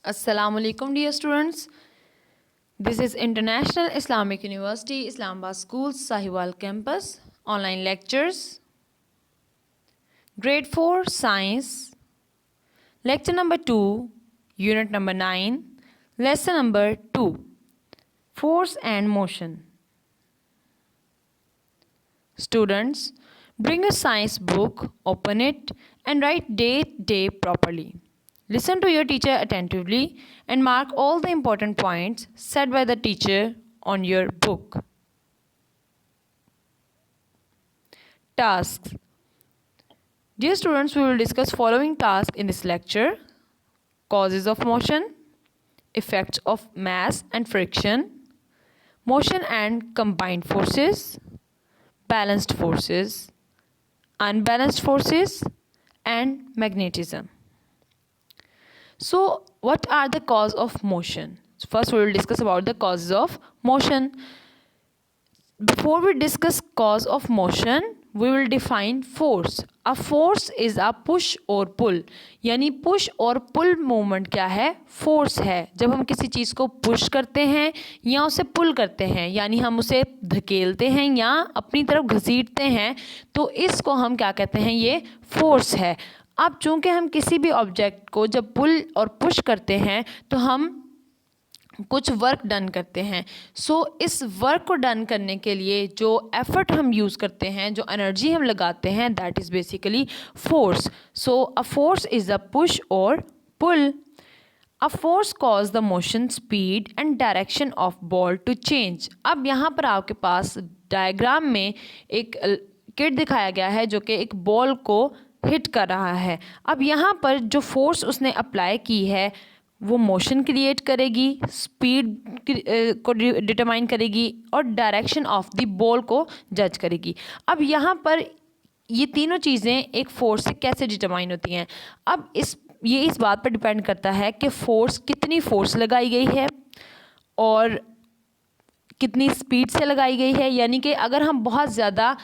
Assalamualaikum dear students. This is International Islamic University Islamabad Schools Sahiwal campus online lectures. Grade 4 Science. Lecture number 2, Unit number 9, Lesson number 2, Force and Motion. Students, bring a science book, open it and write day properly. Listen to your teacher attentively and mark all the important points said by the teacher on your book. Tasks. Dear students, we will discuss following tasks in this lecture: causes of motion, effects of mass and friction, motion and combined forces, balanced forces, unbalanced forces, and magnetism. So, what are the causes of motion? So first, we will discuss about the causes of motion. Before we discuss cause of motion, we will define force. A force is a push or pull. यानी push और pull movement क्या है? Force है. जब हम किसी चीज़ को push करते हैं या उसे pull करते हैं, यानी हम उसे धकेलते हैं या अपनी तरफ घसीटते हैं, तो इसको हम क्या कहते हैं? ये force है. अब चूंकि हम किसी भी ऑब्जेक्ट को जब पुल और पुश करते हैं तो हम कुछ वर्क डन करते हैं. सो इस वर्क को डन करने के लिए जो एफर्ट हम यूज़ करते हैं, जो एनर्जी हम लगाते हैं, that is basically force. So a force is a push और pull. A force cause the motion, speed and direction of ball to change. अब यहाँ पर आपके पास डायग्राम में एक किट दिखाया गया है जो कि एक बॉल को हिट कर रहा है. अब यहाँ पर जो फोर्स उसने अप्लाई की है वो मोशन क्रिएट करेगी, स्पीड को डिटरमाइन करेगी और डायरेक्शन ऑफ द बॉल को जज करेगी. अब यहाँ पर ये तीनों चीज़ें एक फोर्स से कैसे डिटरमाइन होती हैं? अब ये इस बात पर डिपेंड करता है कि फोर्स कितनी फोर्स लगाई गई है और कितनी स्पीड से लगाई गई है. यानी कि अगर हम बहुत ज़्यादा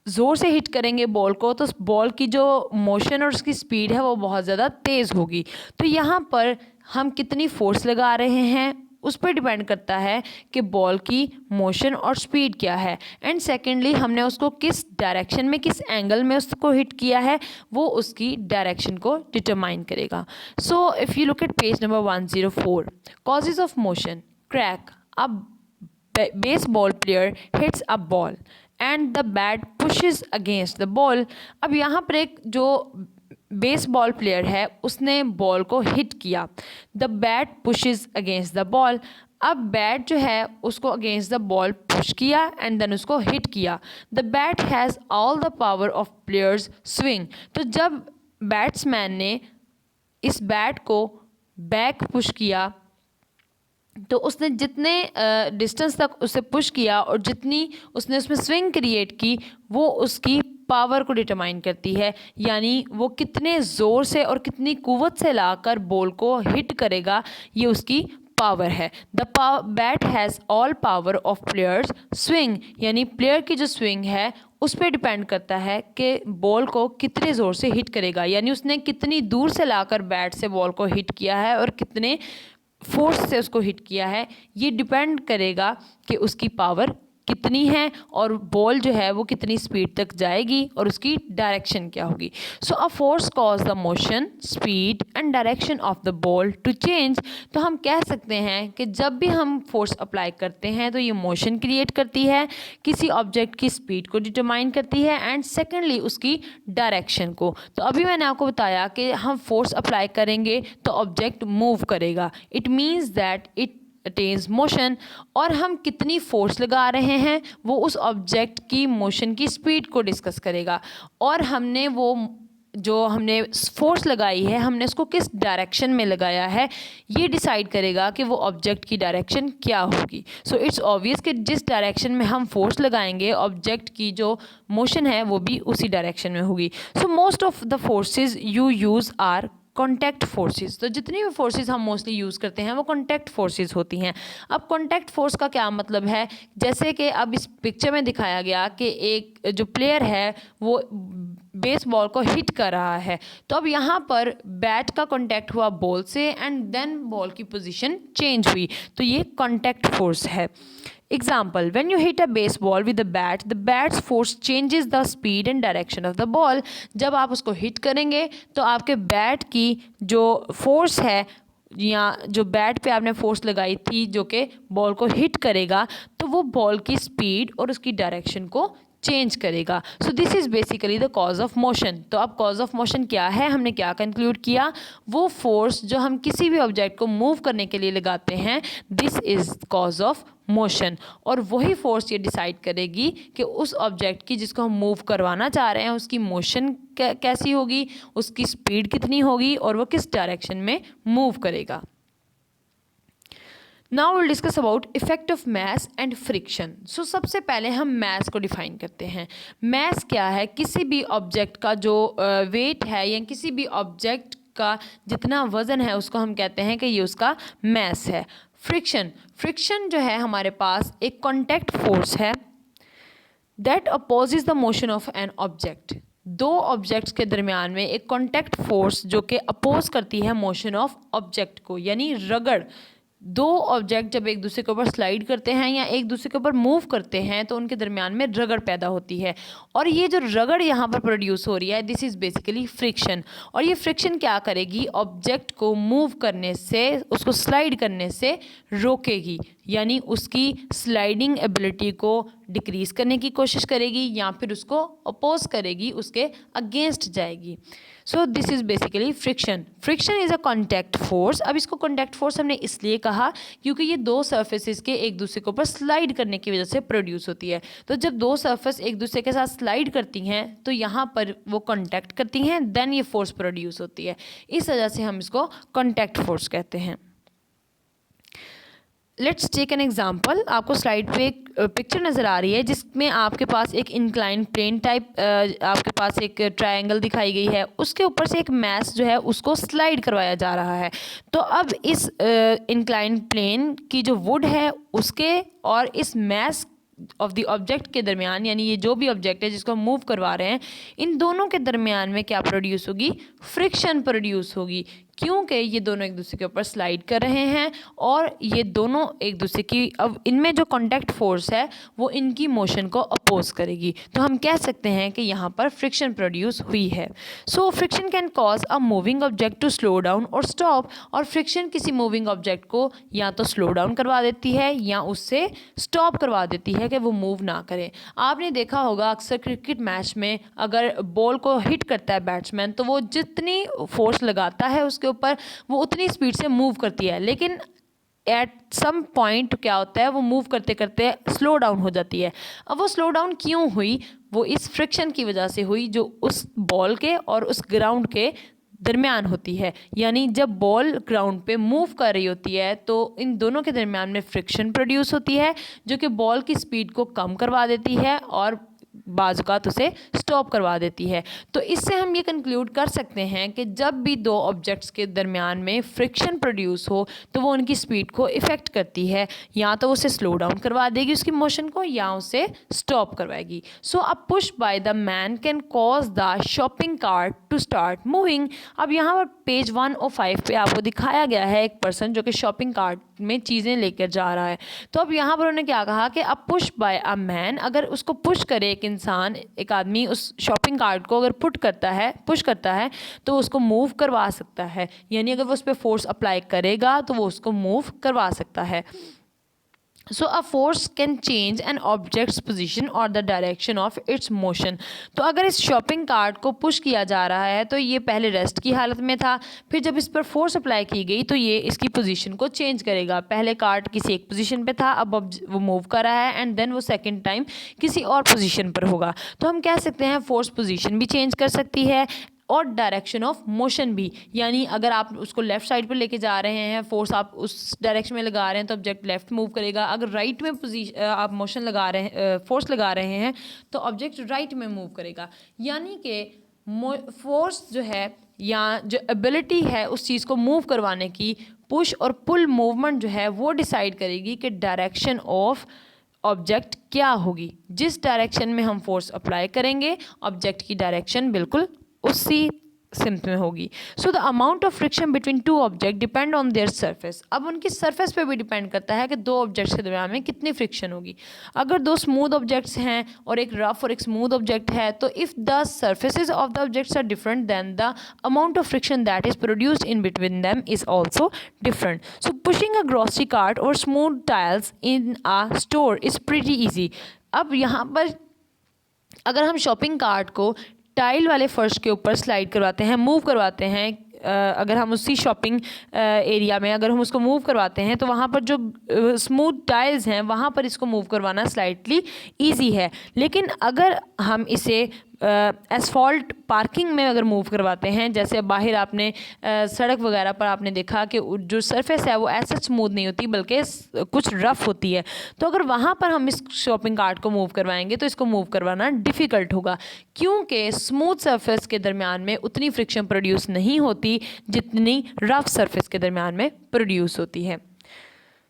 ज़ोर से हिट करेंगे बॉल को तो बॉल की जो मोशन और उसकी स्पीड है वो बहुत ज़्यादा तेज़ होगी. तो यहाँ पर हम कितनी फोर्स लगा रहे हैं उस पर डिपेंड करता है कि बॉल की मोशन और स्पीड क्या है. एंड सेकेंडली, हमने उसको किस डायरेक्शन में, किस एंगल में उसको हिट किया है, वो उसकी डायरेक्शन को डिटरमाइन करेगा. So if you look at page number 104, causes of motion. Crack. अब baseball player hits a ball and the bat pushes against the ball. अब यहाँ पर एक जो बेसबॉल प्लेयर है उसने बॉल को हिट किया. The bat pushes against the ball. अब बैट जो है उसको अगेंस्ट द बॉल पुश किया एंड देन उसको हिट किया. The bat has all the power of players swing. तो जब बैट्समैन ने इस बैट को बैक पुश किया तो उसने जितने डिस्टेंस तक उसे पुश किया और जितनी उसने उसमें स्विंग क्रिएट की वो उसकी पावर को डिटरमाइन करती है. यानी वो कितने ज़ोर से और कितनी कुव्वत से लाकर बॉल को हिट करेगा, ये उसकी पावर है. The bat has all power of players swing. यानी प्लेयर की जो स्विंग है उस पर डिपेंड करता है कि बॉल को कितने ज़ोर से हिट करेगा. यानी उसने कितनी दूर से लाकर बैट से बॉल को हिट किया है और कितने फोर्स से उसको हिट किया है. ये डिपेंड करेगा कि उसकी पावर कितनी है और बॉल जो है वो कितनी स्पीड तक जाएगी और उसकी डायरेक्शन क्या होगी. So a force cause the motion, speed and direction of the ball to change. तो हम कह सकते हैं कि जब भी हम फोर्स अप्लाई करते हैं तो ये मोशन क्रिएट करती है, किसी ऑब्जेक्ट की स्पीड को डिटरमाइन करती है एंड सेकेंडली उसकी डायरेक्शन को. तो अभी मैंने आपको बताया कि हम फोर्स अप्लाई करेंगे तो ऑब्जेक्ट मूव करेगा. It means that it attains motion. और हम कितनी फोर्स लगा रहे हैं वो उस ऑब्जेक्ट की मोशन की स्पीड को डिस्कस करेगा. और हमने वो जो हमने फोर्स लगाई है हमने उसको किस डायरेक्शन में लगाया है ये डिसाइड करेगा कि वो ऑब्जेक्ट की डायरेक्शन क्या होगी. सो इट्स ऑब्वियस कि जिस डायरेक्शन में हम फोर्स लगाएंगे ऑब्जेक्ट की जो मोशन है वो भी उसी डायरेक्शन में होगी. So most of the forces you use are contact forces. तो जितनी भी फोर्सेस हम मोस्टली यूज़ करते हैं वो कॉन्टैक्ट फोर्सेस होती हैं. अब कॉन्टैक्ट फोर्स का क्या मतलब है? जैसे कि अब इस पिक्चर में दिखाया गया कि एक जो प्लेयर है वो बेस बॉल को हिट कर रहा है। तो अब यहाँ पर बैट का कांटेक्ट हुआ बॉल से एंड देन बॉल की पोजीशन चेंज हुई, तो ये कांटेक्ट फोर्स है। Example, when you hit a base ball with the bats force changes the speed and direction of the ball. जब आप उसको हिट करेंगे तो आपके बैट की जो फोर्स है या जो बैट पे आपने फोर्स लगाई थी जो कि बॉल को हिट करेगा, तो वो बॉल की स्पीड और उसकी डायरेक्शन को चेंज करेगा। सो this is basically the cause of motion. तो अब कॉज ऑफ मोशन क्या है, हमने क्या कंक्लूड किया, वो फोर्स जो हम किसी भी ऑब्जेक्ट को मूव करने के लिए लगाते हैं, this is cause of motion. और वही फोर्स ये डिसाइड करेगी कि उस ऑब्जेक्ट की जिसको हम मूव करवाना चाह रहे हैं उसकी मोशन कैसी होगी, उसकी स्पीड कितनी होगी और वो किस डायरेक्शन में मूव करेगा। Now will discuss about effect of mass and friction. So सबसे पहले हम मैस को डिफाइन करते हैं। मैस क्या है, किसी भी ऑब्जेक्ट का जो वेट है या किसी भी ऑब्जेक्ट का जितना वज़न है उसको हम कहते हैं कि ये उसका मैस है। फ्रिक्शन जो है हमारे पास एक कॉन्टैक्ट फोर्स है that opposes the motion of an object. दो ऑब्जेक्ट्स के दरमियान में एक कॉन्टैक्ट फोर्स जो कि अपोज करती है मोशन ऑफ ऑब्जेक्ट को, यानी रगड़। दो ऑब्जेक्ट जब एक दूसरे के ऊपर स्लाइड करते हैं या एक दूसरे के ऊपर मूव करते हैं तो उनके दरमियान में रगड़ पैदा होती है, और ये जो रगड़ यहाँ पर प्रोड्यूस हो रही है दिस इज़ बेसिकली फ्रिक्शन। और ये फ्रिक्शन क्या करेगी, ऑब्जेक्ट को मूव करने से, उसको स्लाइड करने से रोकेगी, यानी उसकी स्लाइडिंग एबिलिटी को डिक्रीज करने की कोशिश करेगी या फिर उसको अपोज करेगी, उसके अगेंस्ट जाएगी। सो this is basically friction is a contact force. अब इसको कॉन्टैक्ट फोर्स हमने इसलिए कहा क्योंकि ये दो सर्फेसिस के एक दूसरे के ऊपर स्लाइड करने की वजह से प्रोड्यूस होती है। तो जब दो सर्फेस एक दूसरे के साथ स्लाइड करती हैं तो यहाँ पर वो कॉन्टैक्ट करती हैं, देन ये फोर्स प्रोड्यूस होती है। इस वजह से हम इसको कॉन्टैक्ट फोर्स कहते हैं। Let's take an example. आपको स्लाइड पे एक पिक्चर नज़र आ रही है जिसमें आपके पास एक इंक्लाइन प्लेन टाइप आपके पास एक ट्रायंगल दिखाई गई है, उसके ऊपर से एक मैस जो है उसको स्लाइड करवाया जा रहा है। तो अब इस इंक्लाइन प्लेन की जो वुड है उसके और इस मैस ऑफ द ऑब्जेक्ट के दरमियान, यानी ये जो भी ऑब्जेक्ट है जिसको हम मूव करवा रहे हैं, इन दोनों के दरमियान में क्या प्रोड्यूस होगी, फ्रिक्शन प्रोड्यूस होगी, क्योंकि ये दोनों एक दूसरे के ऊपर स्लाइड कर रहे हैं और ये दोनों एक दूसरे की, अब इनमें जो कॉन्टैक्ट फोर्स है वो इनकी मोशन को अपोज करेगी। तो हम कह सकते हैं कि यहाँ पर फ्रिक्शन प्रोड्यूस हुई है। So friction can cause a moving object to slow down और स्टॉप। और फ्रिक्शन किसी मूविंग ऑब्जेक्ट को या तो स्लो डाउन करवा देती है या उससे स्टॉप करवा देती है कि वो मूव ना करे। आपने देखा होगा अक्सर क्रिकेट मैच में अगर बॉल को हिट करता है बैट्समैन तो वो जितनी फोर्स लगाता है उसके ऊपर वो उतनी स्पीड से मूव करती है, लेकिन एट सम पॉइंट क्या होता है वो मूव करते करते स्लो डाउन हो जाती है। अब वो स्लो डाउन क्यों हुई, वो इस फ्रिक्शन की वजह से हुई जो उस बॉल के और उस ग्राउंड के दरमियान होती है। यानी जब बॉल ग्राउंड पे मूव कर रही होती है तो इन दोनों के दरमियान में फ्रिक्शन प्रोड्यूस होती है जो कि बॉल की स्पीड को कम करवा देती है और बाज़-औक़ात उसे स्टॉप करवा देती है। तो इससे हम ये कंक्लूड कर सकते हैं कि जब भी दो ऑब्जेक्ट्स के दरमियान में फ्रिक्शन प्रोड्यूस हो तो वो उनकी स्पीड को इफ़ेक्ट करती है, या तो उसे स्लो डाउन करवा देगी उसकी मोशन को या उसे स्टॉप करवाएगी। So a push by the man can cause the shopping cart to start moving. अब यहाँ पर पेज 105 पे आपको दिखाया गया है एक पर्सन जो कि शॉपिंग कार्ट में चीज़ें लेकर जा रहा है। तो अब यहाँ पर उन्होंने क्या कहा कि a push by a man, अगर उसको पुश करे एक इंसान, एक आदमी उस शॉपिंग कार्ट को अगर पुश करता है तो उसको मूव करवा सकता है, यानी अगर वो उस पर फोर्स अप्लाई करेगा तो वो उसको मूव करवा सकता है। So a force can change an object's position और the direction of its motion. तो अगर इस शॉपिंग कार्ट को पुश किया जा रहा है तो ये पहले रेस्ट की हालत में था, फिर जब इस पर फोर्स अप्लाई की गई तो ये इसकी पोजीशन को चेंज करेगा। पहले कार्ट किसी एक पोजीशन पे था, अब वो मूव कर रहा है एंड देन वो सेकंड टाइम किसी और पोजीशन पर होगा। तो हम कह सकते हैं फोर्स पोजीशन भी चेंज कर सकती है और डायरेक्शन ऑफ मोशन भी, यानी अगर आप उसको लेफ़्ट साइड पर लेके जा रहे हैं, फोर्स आप उस डायरेक्शन में लगा रहे हैं तो ऑब्जेक्ट लेफ़्ट मूव करेगा। अगर राइट में आप मोशन लगा रहे हैं, फोर्स लगा रहे हैं तो ऑब्जेक्ट राइट में मूव करेगा। यानी कि फोर्स जो है या जो एबिलिटी है उस चीज़ को मूव करवाने की, पुश और पुल मूवमेंट जो है वो डिसाइड करेगी कि डायरेक्शन ऑफ ऑब्जेक्ट क्या होगी। जिस डायरेक्शन में हम फोर्स अप्लाई करेंगे ऑब्जेक्ट की डायरेक्शन बिल्कुल उसी सिम्त में होगी। So the amount of friction between two object depend on their surface. अब उनकी सरफेस पे भी डिपेंड करता है कि दो ऑब्जेक्ट्स के दरमियान में कितनी फ्रिक्शन होगी। अगर दो स्मूथ ऑब्जेक्ट्स हैं और एक रफ और एक स्मूथ ऑब्जेक्ट है तो if the surfaces of the objects are different then the amount of friction that is produced in between them is also different. So pushing a grocery cart और smooth tiles in a store is pretty easy. अब यहाँ पर अगर हम shopping cart को tile वाले फर्श के ऊपर स्लाइड करवाते हैं, मूव करवाते हैं, अगर हम उसी शॉपिंग एरिया में अगर हम उसको मूव करवाते हैं तो वहाँ पर जो स्मूथ टाइल्स हैं वहाँ पर इसको मूव करवाना स्लाइटली इजी है। लेकिन अगर हम इसे एसफॉल्ट पार्किंग में अगर मूव करवाते हैं, जैसे बाहर आपने सड़क वगैरह पर आपने देखा कि जो सरफेस है वो ऐसा स्मूथ नहीं होती बल्कि कुछ रफ़ होती है, तो अगर वहाँ पर हम इस शॉपिंग कार्ट को मूव करवाएंगे तो इसको मूव करवाना डिफ़िकल्ट होगा, क्योंकि स्मूथ सरफेस के दरमियान में उतनी फ्रिक्शन प्रोड्यूस नहीं होती जितनी रफ़ सरफेस के दरमियान में प्रोड्यूस होती है।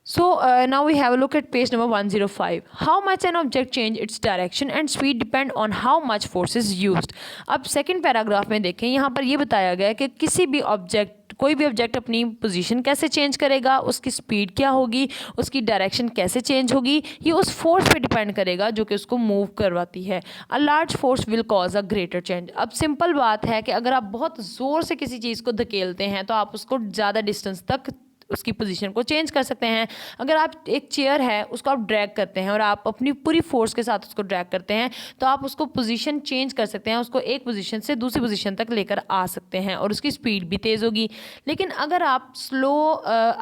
So now we have a look at page number 105. How much an object change its direction and speed depend on how much force is used. अब सेकंड पैराग्राफ में देखें, यहाँ पर ये बताया गया है कि किसी भी ऑब्जेक्ट कोई भी ऑब्जेक्ट अपनी पोजीशन कैसे चेंज करेगा, उसकी स्पीड क्या होगी, उसकी डायरेक्शन कैसे चेंज होगी, ये उस फोर्स पे डिपेंड करेगा जो कि उसको मूव करवाती है। अ large force will cause a greater change. अब सिंपल बात है कि अगर आप बहुत ज़ोर से किसी चीज़ को धकेलते हैं तो आप उसको ज़्यादा डिस्टेंस तक उसकी पोजीशन को चेंज कर सकते हैं। अगर आप एक चेयर है उसको आप ड्रैग करते हैं और आप अपनी पूरी फोर्स के साथ उसको ड्रैग करते हैं तो आप उसको पोजीशन चेंज कर सकते हैं, उसको एक पोजीशन से दूसरी पोजीशन तक लेकर आ सकते हैं और उसकी स्पीड भी तेज़ होगी। लेकिन अगर आप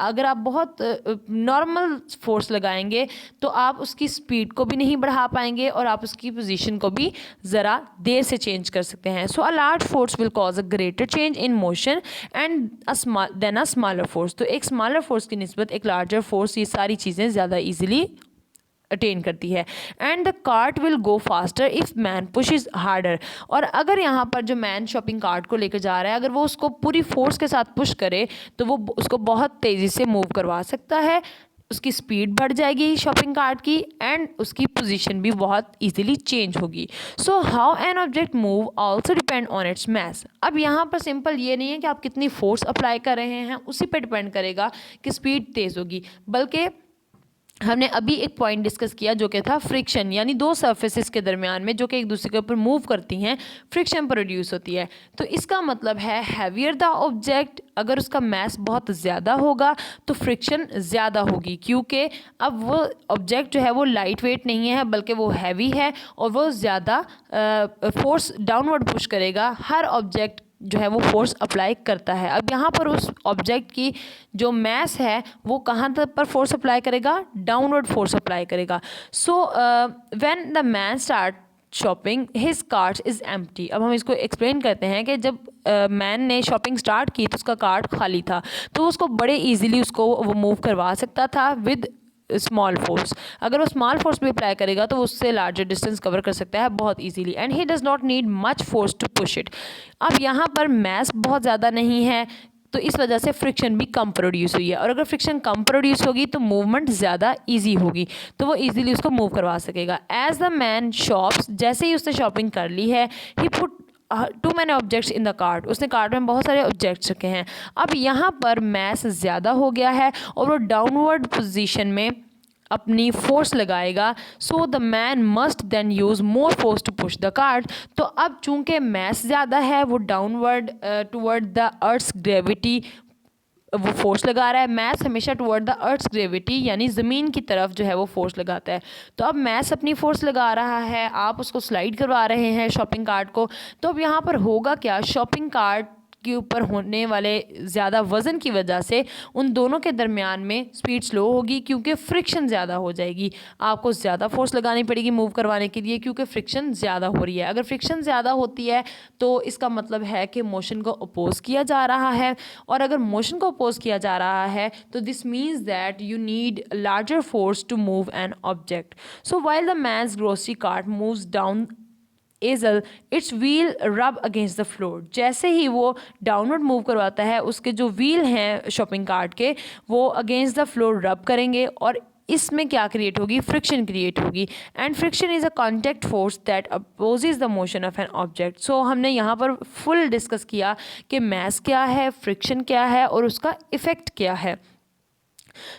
अगर आप बहुत नॉर्मल फोर्स लगाएंगे तो आप उसकी स्पीड को भी नहीं बढ़ा पाएंगे और आप उसकी पोजीशन को भी ज़रा देर से चेंज कर सकते हैं। So a large force will cause a greater change in motion and then a smaller force. तो एक स्मॉलर फोर्स की निस्बत एक लार्जर फोर्स ये सारी चीज़ें ज़्यादा इजीली अटेन करती है। And the cart will go faster if man pushes harder. और अगर यहाँ पर जो मैन शॉपिंग कार्ट को लेकर जा रहा है अगर वो उसको पूरी फोर्स के साथ पुश करे तो वो उसको बहुत तेज़ी से मूव करवा सकता है, उसकी स्पीड बढ़ जाएगी शॉपिंग कार्ट की एंड उसकी पोजीशन भी बहुत इजीली चेंज होगी। So how an object move also depend on its mass. अब यहाँ पर सिंपल ये नहीं है कि आप कितनी फोर्स अप्लाई कर रहे हैं उसी पे डिपेंड करेगा कि स्पीड तेज़ होगी, बल्कि हमने अभी एक पॉइंट डिस्कस किया जो कि था फ्रिक्शन, यानी दो सरफेसेस के दरमियान में जो कि एक दूसरे के ऊपर मूव करती हैं फ्रिक्शन प्रोड्यूस होती है। तो इसका मतलब है हैवियर द ऑब्जेक्ट, अगर उसका मास बहुत ज़्यादा होगा तो फ्रिक्शन ज़्यादा होगी, क्योंकि अब वो ऑब्जेक्ट जो है वो लाइट वेट नहीं है बल्कि वो हैवी है और वो ज़्यादा फोर्स डाउनवर्ड पुश करेगा। हर ऑब्जेक्ट जो है वो फोर्स अप्लाई करता है। अब यहाँ पर उस ऑब्जेक्ट की जो मास है वो कहाँ तक पर फोर्स अप्लाई करेगा, डाउनवर्ड फोर्स अप्लाई करेगा। So when the man start shopping his cart is empty. अब हम इसको एक्सप्लेन करते हैं कि जब मैन ने शॉपिंग स्टार्ट की तो उसका कार्ट खाली था, तो उसको बड़े ईजीली उसको वो मूव करवा सकता था विद स्मॉल फोर्स। अगर वो स्मॉल फोर्स भी अप्लाई करेगा तो वो उससे लार्जर डिस्टेंस कवर कर सकता है बहुत easily and he does not need much force to push it. अब यहाँ पर मास बहुत ज़्यादा नहीं है तो इस वजह से फ्रिक्शन भी कम प्रोड्यूस हुई है, और अगर फ्रिक्शन कम प्रोड्यूस होगी तो मूवमेंट ज़्यादा ईजी होगी, तो वो ईजिली उसको मूव करवा सकेगा। एज द मैन शॉप्स, जैसे ही उसने शॉपिंग कर ली है, he put too many objects in the cart, उसने कार्ट में बहुत सारे ऑब्जेक्ट्स रखे हैं। अब यहाँ पर मास ज़्यादा हो गया है और वो डाउनवर्ड पोजीशन में अपनी फोर्स लगाएगा। So the man must then use more force to push the cart. तो अब चूंकि मास ज़्यादा है वो downward toward the earth's gravity वो फोर्स लगा रहा है। मैस हमेशा टुवर्ड द अर्थ्स ग्रेविटी यानी ज़मीन की तरफ जो है वो फोर्स लगाता है। तो अब मैस अपनी फोर्स लगा रहा है, आप उसको स्लाइड करवा रहे हैं शॉपिंग कार्ट को। तो अब यहाँ पर होगा क्या, शॉपिंग कार्ट के ऊपर होने वाले ज़्यादा वज़न की वजह से उन दोनों के दरमियान में स्पीड स्लो होगी, क्योंकि फ्रिक्शन ज़्यादा हो जाएगी। आपको ज़्यादा फोर्स लगानी पड़ेगी मूव करवाने के लिए, क्योंकि फ्रिक्शन ज़्यादा हो रही है। अगर फ्रिक्शन ज़्यादा होती है तो इसका मतलब है कि मोशन को अपोज किया जा रहा है, और अगर मोशन को अपोज किया जा रहा है तो this means that you need larger force to move an object. So while the man's grocery cart moves down aisle its wheel rub against the floor. जैसे ही वो डाउनवर्ड मूव करवाता है उसके जो व्हील हैं शॉपिंग कार्ट के वो अगेंस्ट द फ्लोर रब करेंगे, और इसमें क्या क्रिएट होगी, फ्रिक्शन क्रिएट होगी। And friction is a contact force that opposes the motion of an object. So हमने यहाँ पर फुल डिस्कस किया कि मास क्या है, फ्रिक्शन क्या है और उसका इफेक्ट क्या है।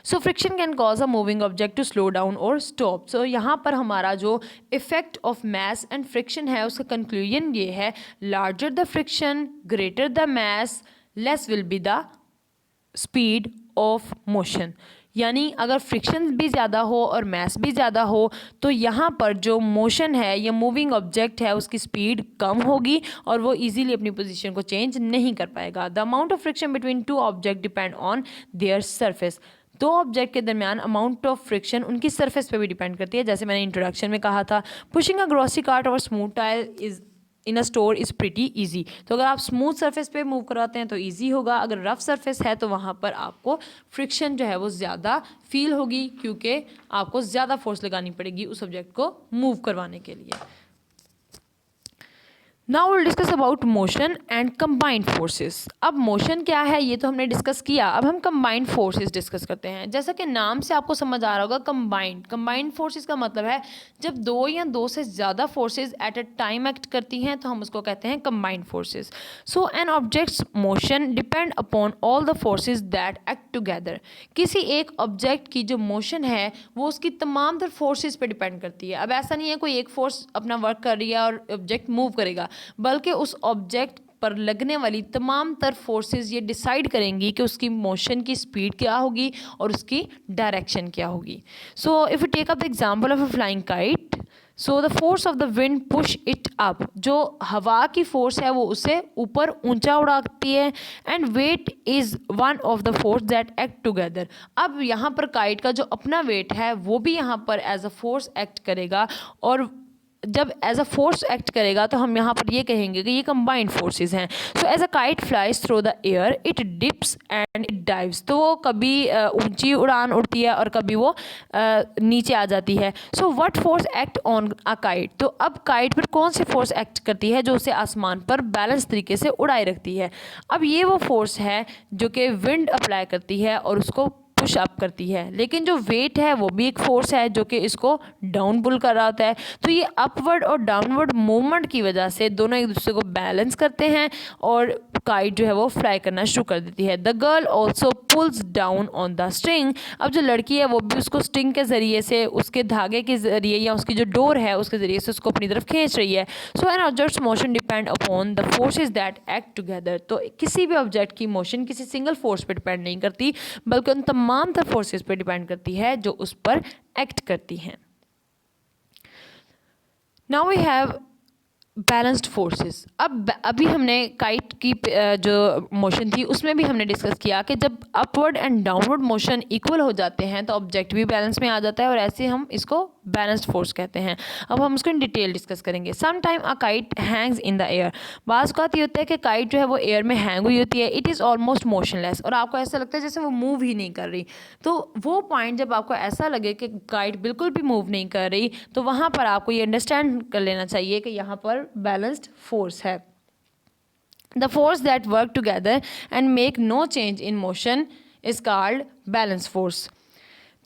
So friction can cause a moving object to slow down और स्टॉप। सो यहाँ पर हमारा जो effect of mass and friction है उसका कंक्लूजन ये है, larger the friction greater the mass less will be the speed of motion. यानी अगर फ्रिक्शन भी ज़्यादा हो और मास भी ज़्यादा हो तो यहाँ पर जो मोशन है या मूविंग ऑब्जेक्ट है उसकी स्पीड कम होगी और वो इजीली अपनी पोजीशन को चेंज नहीं कर पाएगा। The amount of friction between two object depend on their surface. दो ऑब्जेक्ट के दरमियान अमाउंट ऑफ फ्रिक्शन उनकी सरफेस पे भी डिपेंड करती है। जैसे मैंने इंट्रोडक्शन में कहा था, पुशिंग अ ग्रॉसरी कार्ट और smooth tile is in a store is pretty easy. तो अगर आप स्मूथ सरफेस पे मूव कराते हैं तो ईजी होगा, अगर रफ सरफेस है तो वहाँ पर आपको फ्रिक्शन जो है वो ज़्यादा फील होगी, क्योंकि आपको ज़्यादा फोर्स लगानी पड़ेगी उस ऑब्जेक्ट को मूव करवाने के लिए। Now will discuss about motion and combined forces. अब मोशन क्या है ये तो हमने डिस्कस किया, अब हम कंबाइंड फोर्सेस डिस्कस करते हैं। जैसा कि नाम से आपको समझ आ रहा होगा, कंबाइंड फोर्सेस का मतलब है जब दो या दो से ज़्यादा forces at a time act करती हैं तो हम उसको कहते हैं combined forces. So an object's motion depend upon all the forces that act together. किसी एक ऑब्जेक्ट की जो मोशन है वो उसकी तमाम तर फोर्सेस पे डिपेंड करती है। अब ऐसा नहीं है कोई एक फोर्स अपना वर्क कर रही है और ऑब्जेक्ट मूव करेगा, बल्कि उस ऑब्जेक्ट पर लगने वाली तमाम तर फोर्सेस ये डिसाइड करेंगी कि उसकी मोशन की स्पीड क्या होगी और उसकी डायरेक्शन क्या होगी। So if you take up the example of a flying kite, so the force of the wind push it up. जो हवा की फोर्स है वो उसे ऊपर ऊंचा उड़ाती है। And weight is one of the force that act together. अब यहाँ पर काइट का जो अपना वेट है वो भी यहाँ पर एज अ फोर्स एक्ट करेगा, और जब एज अ फोर्स एक्ट करेगा तो हम यहाँ पर ये कहेंगे कि ये कंबाइंड फोर्सेस हैं। So as a kite flies through the air it dips and it dives. तो वो कभी ऊंची उड़ान उड़ती है और कभी वो नीचे आ जाती है। So what force act on a kite. तो अब काइट पर कौन सी फोर्स एक्ट करती है जो उसे आसमान पर बैलेंस तरीके से उड़ाए रखती है। अब ये वो फोर्स है जो कि विंड अप्लाई करती है और उसको पुश अप करती है, लेकिन जो वेट है वो भी एक फोर्स है जो कि इसको डाउन पुल कर रहा होता है। तो ये अपवर्ड और डाउनवर्ड मूवमेंट की वजह से दोनों एक दूसरे को बैलेंस करते हैं और काइट जो है वो फ्लाई करना शुरू कर देती है। The girl also pulls down on the string. अब जो लड़की है वो भी उसको स्ट्रिंग के ज़रिए से, उसके धागे के ज़रिए या उसकी जो डोर है उसके ज़रिए से उसको अपनी तरफ खींच रही है। So an object's motion depend upon the forces that act together. तो किसी भी ऑब्जेक्ट की मोशन किसी सिंगल फोर्स पर डिपेंड नहीं करती, बल्कि उन तमाम तर फोर्सेस पर डिपेंड करती है जो उस पर एक्ट करती हैं। Now we have balanced forces. अब अभी हमने काइट की जो मोशन थी उसमें भी हमने डिस्कस किया कि जब upward and downward motion equal हो जाते हैं तो ऑब्जेक्ट भी बैलेंस में आ जाता है, और ऐसे हम इसको बैलेंस्ड फोर्स कहते हैं। अब हम उसको इन डिटेल डिस्कस करेंगे। Some time a kite hangs in the air. बाज़ औक़ात ये होता है कि काइट जो है वो एयर में हैंग हुई होती है। इट इज़ ऑलमोस्ट मोशनलेस, और आपको ऐसा लगता है जैसे वो मूव ही नहीं कर रही। तो वो पॉइंट जब आपको ऐसा लगे कि काइट बिल्कुल भी मूव नहीं कर रही तो वहाँ पर आपको ये अंडरस्टैंड कर लेना चाहिए कि यहाँ पर बैलेंस्ड फोर्स है। The force that work together and make no change in motion is called balance force.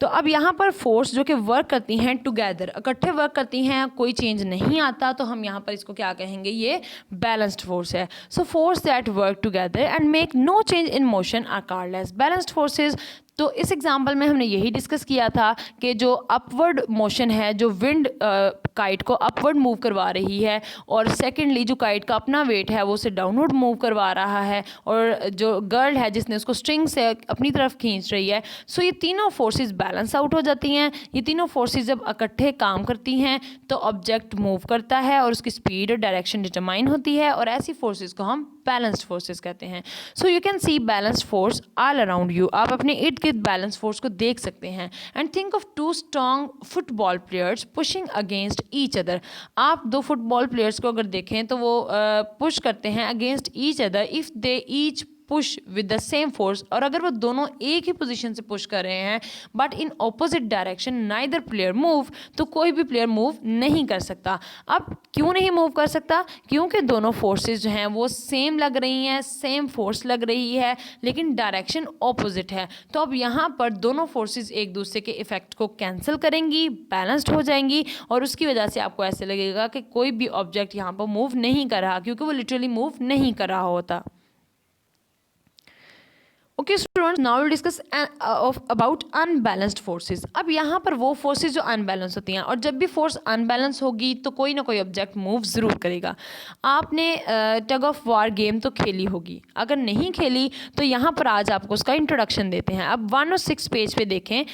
तो अब यहाँ पर फोर्स जो कि वर्क करती हैं टुगेदर, इकट्ठे वर्क करती हैं, कोई चेंज नहीं आता, तो हम यहाँ पर इसको क्या कहेंगे, ये बैलेंस्ड फोर्स है। So force that work together and make no change in motion are called as balanced forces. तो इस एग्जाम्पल में हमने यही डिस्कस किया था कि जो अपवर्ड मोशन है, जो विंड काइट को अपवर्ड मूव करवा रही है, और सेकेंडली जो काइट का अपना वेट है वो उसे डाउनवर्ड मूव करवा रहा है, और जो गर्ल है जिसने उसको स्ट्रिंग से अपनी तरफ खींच रही है। सो ये तीनों फोर्सेस बैलेंस आउट हो जाती हैं। ये तीनों फोर्सेस जब इकट्ठे काम करती हैं तो ऑब्जेक्ट मूव करता है और उसकी स्पीड और डायरेक्शन डिटरमाइन होती है, और ऐसी फोर्सेस को हम बैलेंस्ड फोर्सेस कहते हैं। So you can see balanced force all around you. आप अपने इर्द गिर्द बैलेंस फोर्स को देख सकते हैं। And think of two strong football players pushing against each other. आप दो फुटबॉल प्लेयर्स को अगर देखें तो वो पुश करते हैं against each other if they each push with the same force, और अगर वो दोनों एक ही पोजीशन से पुश कर रहे हैं but in opposite direction neither player move, तो कोई भी प्लेयर मूव नहीं कर सकता। अब क्यों नहीं मूव कर सकता? क्योंकि दोनों फोर्सेस जो हैं वो सेम लग रही हैं, सेम फोर्स लग रही है, लेकिन डायरेक्शन ऑपोजिट है। तो अब यहाँ पर दोनों फोर्सेस एक दूसरे के इफेक्ट को कैंसिल करेंगी, बैलेंस्ड हो जाएंगी, और उसकी वजह से आपको ऐसे लगेगा कि कोई भी ऑब्जेक्ट यहाँ पर मूव नहीं कर रहा, क्योंकि वो लिटरली मूव नहीं कर रहा होता। Okay students, now will discuss about unbalanced forces. अब यहाँ पर वो फोर्सेस जो अनबैलेंस होती हैं, और जब भी फोर्स अनबैलेंस होगी तो कोई ना कोई ऑब्जेक्ट मूव ज़रूर करेगा। आपने टग ऑफ वार गेम तो खेली होगी, अगर नहीं खेली तो यहाँ पर आज आपको उसका इंट्रोडक्शन देते हैं। अब 106 पेज पे देखें,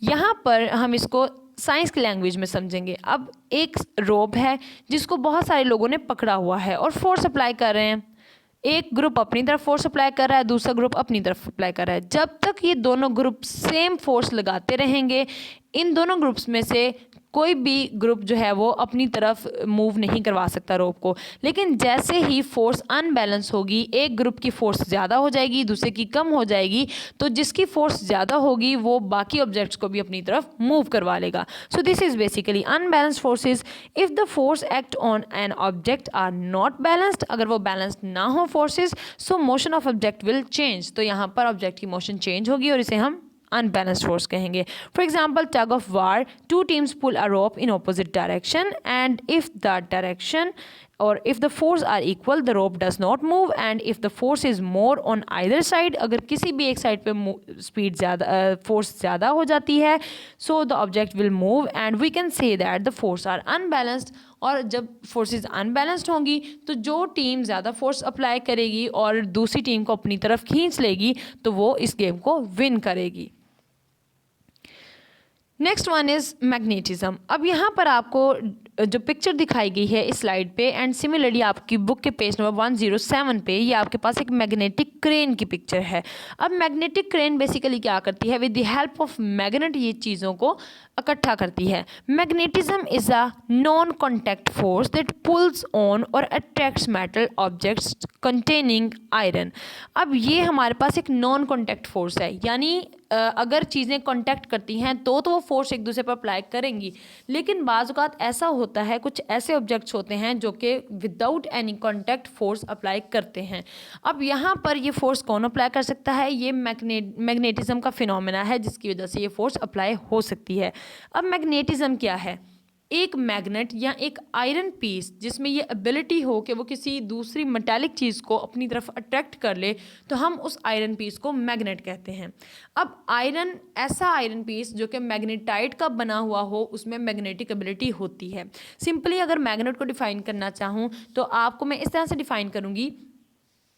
यहाँ पर हम इसको साइंस की लैंग्वेज में समझेंगे। अब एक रोप है जिसको बहुत सारे लोगों ने पकड़ा हुआ है और फोर्स अप्लाई कर रहे हैं। एक ग्रुप अपनी तरफ फोर्स अप्लाई कर रहा है, दूसरा ग्रुप अपनी तरफ अप्लाई कर रहा है। जब तक ये दोनों ग्रुप सेम फोर्स लगाते रहेंगे, इन दोनों ग्रुप्स में से कोई भी ग्रुप जो है वो अपनी तरफ मूव नहीं करवा सकता रोप को। लेकिन जैसे ही फोर्स अनबैलेंस होगी, एक ग्रुप की फोर्स ज़्यादा हो जाएगी, दूसरे की कम हो जाएगी, तो जिसकी फोर्स ज़्यादा होगी वो बाकी ऑब्जेक्ट्स को भी अपनी तरफ मूव करवा लेगा। So this is basically unbalanced forces. If the force act on an object are not balanced, अगर वो बैलेंस्ड ना हो forces, so motion of object will change. तो यहाँ पर ऑब्जेक्ट की मोशन चेंज होगी और इसे हम unbalanced force कहेंगे। For example, tug of war, two teams pull a rope in opposite direction, and if the direction or if the force are equal, the rope does not move, and if the force is more on either side, अगर किसी भी एक side पे speed ज़्यादा force ज़्यादा हो जाती है, so the object will move and we can say that the force are unbalanced। और जब फोर्सेस अनबैलेंस्ड होंगी तो जो टीम ज़्यादा फोर्स अप्लाई करेगी और दूसरी टीम को अपनी तरफ खींच लेगी, तो वो इस गेम को विन करेगी। Next one is magnetism. अब यहाँ पर आपको जो पिक्चर दिखाई गई है इस स्लाइड पे, एंड सिमिलरली आपकी बुक के पेज नंबर 107 पे ये आपके पास एक मैग्नेटिक क्रेन की पिक्चर है। अब मैग्नेटिक क्रेन बेसिकली क्या करती है? With the help of magnet ये चीज़ों को इकट्ठा करती है। Magnetism is a non contact force that pulls on और attracts metal objects containing iron. अब ये हमारे पास एक नॉन कॉन्टैक्ट फोर्स है, यानी अगर चीज़ें कॉन्टैक्ट करती हैं तो वो फोर्स एक दूसरे पर अप्लाई करेंगी, लेकिन बाज़ औक़ात ऐसा होता है, कुछ ऐसे ऑब्जेक्ट्स होते हैं जो कि without any contact force apply करते हैं। अब यहाँ पर ये फोर्स कौन अप्लाई कर सकता है? ये मैग्नेटिज्म का फिनोमेना है जिसकी वजह से ये फोर्स अप्लाई हो सकती है। अब मैग्नेटिज्म क्या है? एक मैग्नेट या एक आयरन पीस जिसमें ये एबिलिटी हो कि वो किसी दूसरी मेटालिक चीज़ को अपनी तरफ अट्रैक्ट कर ले, तो हम उस आयरन पीस को मैग्नेट कहते हैं। अब आयरन, ऐसा आयरन पीस जो कि मैग्नेटाइट का बना हुआ हो, उसमें मैग्नेटिक एबिलिटी होती है। सिंपली अगर मैग्नेट को डिफ़ाइन करना चाहूँ तो आपको मैं इस तरह से डिफ़ाइन करूँगी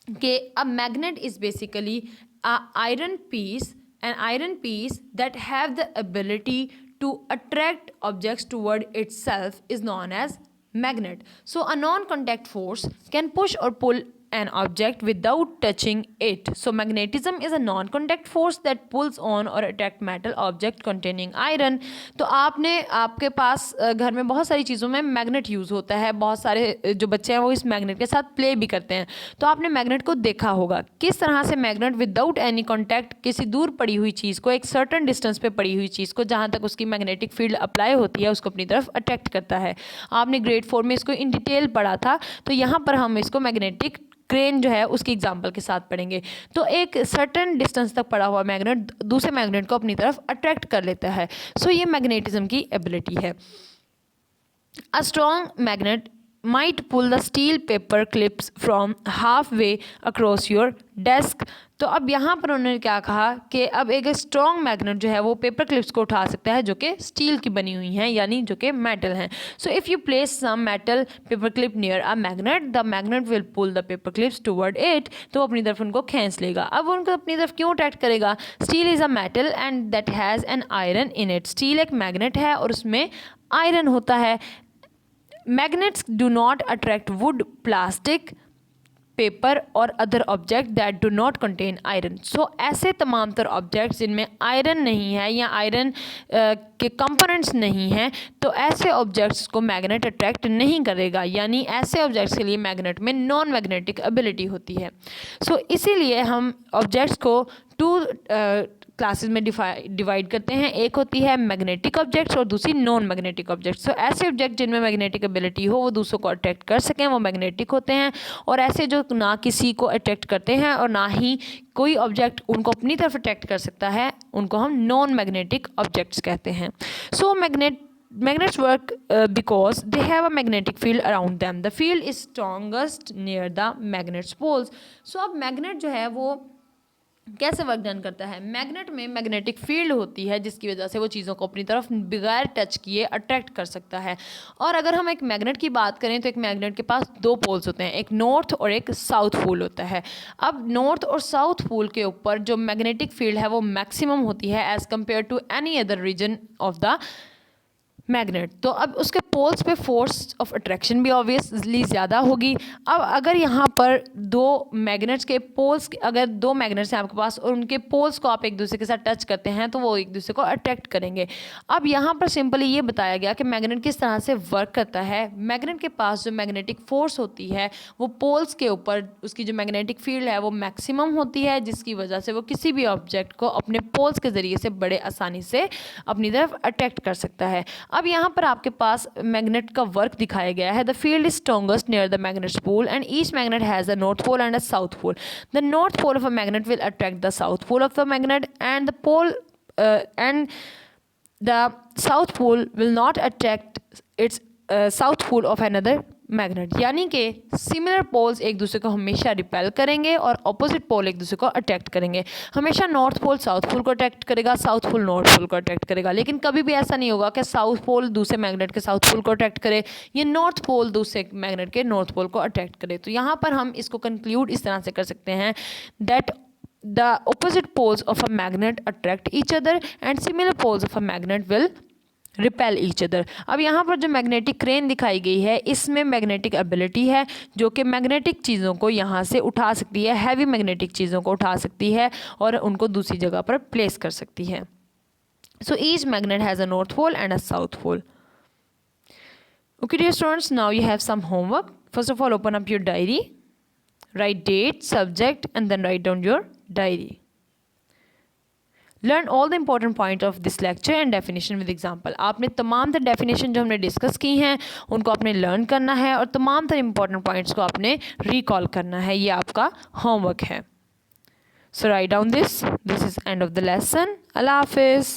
कि a magnet is basically a iron piece, an iron piece that have the ability to attract objects toward itself is known as magnet. So a non-contact force can push or pull an object without touching it. So magnetism is a non-contact force that pulls on or attract metal object containing iron. तो आपके पास घर में बहुत सारी चीज़ों में magnet use होता है, बहुत सारे जो बच्चे हैं वो इस मैग्नेट के साथ प्ले भी करते हैं। तो आपने मैग्नेट को देखा होगा किस तरह से मैग्नेट विदाउट एनी कॉन्टैक्ट किसी दूर पड़ी हुई चीज़ को, एक सर्टन डिस्टेंस पे पड़ी हुई चीज़ को, जहाँ तक उसकी मैग्नेटिक फील्ड अप्लाई होती है, उसको अपनी तरफ अट्रैक्ट करता है। आपने ग्रेड 4 में इसको इन डिटेल पढ़ा था, तो यहाँ पर हम इसको मैग्नेटिक क्रेन जो है उसकी एग्जाम्पल के साथ पढ़ेंगे। तो एक सर्टन डिस्टेंस तक पड़ा हुआ मैग्नेट दूसरे मैग्नेट को अपनी तरफ अट्रैक्ट कर लेता है। सो ये मैग्नेटिज्म की एबिलिटी है। A strong magnet might pull the steel paper clips from halfway across your desk। तो अब यहाँ पर उन्होंने क्या कहा कि अब एक स्ट्रॉन्ग मैग्नेट जो है वो पेपर क्लिप्स को उठा सकता है जो कि स्टील की बनी हुई हैं, यानी जो कि मेटल हैं। So if you place some metal paper clip near a magnet, the magnet will pull the paper clips toward it. तो अपनी तरफ उनको खींच लेगा। अब उनको अपनी तरफ क्यों अट्रैक्ट करेगा? Steel is a metal and that has an iron in it. Steel एक मैग्नेट है और उसमें आयरन होता है। Magnets do not attract wood, plastic paper और other object that do not contain iron. So ऐसे तमाम तर ऑब्जेक्ट्स जिनमें आयरन नहीं है या आयरन के कंपोनेंट्स नहीं हैं, तो ऐसे ऑब्जेक्ट्स को मैग्नेट अट्रैक्ट नहीं करेगा, यानी ऐसे ऑब्जेक्ट्स के लिए मैग्नेट में नॉन मैग्नेटिक एबिलिटी होती है। सो इसीलिए हम ऑब्जेक्ट्स को टू क्लासेस में डिवाइड करते हैं। एक होती है मैग्नेटिक ऑब्जेक्ट्स और दूसरी नॉन मैग्नेटिक ऑब्जेक्ट्स। तो ऐसे ऑब्जेक्ट जिनमें मैग्नेटिक एबिलिटी हो, वो दूसरों को अट्रैक्ट कर सकें, वो मैग्नेटिक होते हैं। और ऐसे जो ना किसी को अट्रैक्ट करते हैं और ना ही कोई ऑब्जेक्ट उनको अपनी तरफ अट्रैक्ट कर सकता है, उनको हम नॉन मैग्नेटिक ऑब्जेक्ट्स कहते हैं। सो magnets work because they have a magnetic field around them. The field is strongest near the magnet's poles. So अब मैग्नेट जो है वो कैसे वर्क डन करता है? मैग्नेट में मैग्नेटिक फील्ड होती है जिसकी वजह से वो चीज़ों को अपनी तरफ बगैर टच किए अट्रैक्ट कर सकता है। और अगर हम एक मैग्नेट की बात करें तो एक मैग्नेट के पास दो पोल्स होते हैं, एक नॉर्थ और एक साउथ पोल होता है। अब नॉर्थ और साउथ पोल के ऊपर जो मैग्नेटिक फील्ड है वो मैक्सिमम होती है as compare to any other region of the magnet. तो अब उसके पोल्स पे फोर्स ऑफ अट्रैक्शन भी ऑब्वियसली ज़्यादा होगी। अब अगर यहाँ पर दो मैग्नेट्स के पोल्स, अगर दो मैग्नेट्स हैं आपके पास और उनके पोल्स को आप एक दूसरे के साथ टच करते हैं तो वो एक दूसरे को अट्रैक्ट करेंगे। अब यहाँ पर सिंपली ये बताया गया कि मैग्नेट किस तरह से वर्क करता है। मैग्नेट के पास जो मैग्नेटिक फोर्स होती है वो पोल्स के ऊपर उसकी जो मैग्नेटिक फील्ड है वो मैक्सिमम होती है, जिसकी वजह से वो किसी भी ऑब्जेक्ट को अपने पोल्स के ज़रिए से बड़े आसानी से अपनी तरफ अट्रैक्ट कर सकता है। अब यहाँ पर आपके पास मैग्नेट का वर्क दिखाया गया है। The field is strongest near the magnet's pole and each magnet has a north pole and a south pole. The north pole of a magnet will attract the south pole of the magnet and the pole and the south pole will not attract its south pole of another magnet. यानी कि similar poles एक दूसरे को हमेशा repel करेंगे और opposite पोल एक दूसरे को अट्रैक्ट करेंगे। हमेशा नॉर्थ पोल साउथ पोल को अट्रैक्ट करेगा, साउथ पोल नॉर्थ पोल को अट्रैक्ट करेगा, लेकिन कभी भी ऐसा नहीं होगा कि साउथ पोल दूसरे मैग्नेट के साउथ पोल को अट्रैक्ट करे या नॉर्थ पोल दूसरे मैग्नेट के नॉर्थ पोल को अट्रैक्ट करे। तो यहाँ पर हम इसको कंक्लूड इस तरह से कर सकते हैं that the opposite poles of a magnet attract each other and similar poles of a magnet will repel each other. अब यहाँ पर जो मैग्नेटिक क्रेन दिखाई गई है इसमें मैग्नेटिक एबिलिटी है जो कि मैग्नेटिक चीज़ों को यहाँ से उठा सकती है, हैवी मैग्नेटिक चीज़ों को उठा सकती है और उनको दूसरी जगह पर प्लेस कर सकती है। So each magnet has a north pole and a south pole. Okay dear students, now you have some homework. First of all open up your diary, write date, subject and then write down your diary. Learn all the important points of this lecture and definition with example. आपने तमाम तर definition जो हमने discuss की हैं उनको आपने learn करना है और तमाम तर इम्पॉर्टेंट पॉइंट्स को आपने रिकॉल करना है। ये आपका होमवर्क है। So write down this. This is end of the lesson. Allah Hafiz.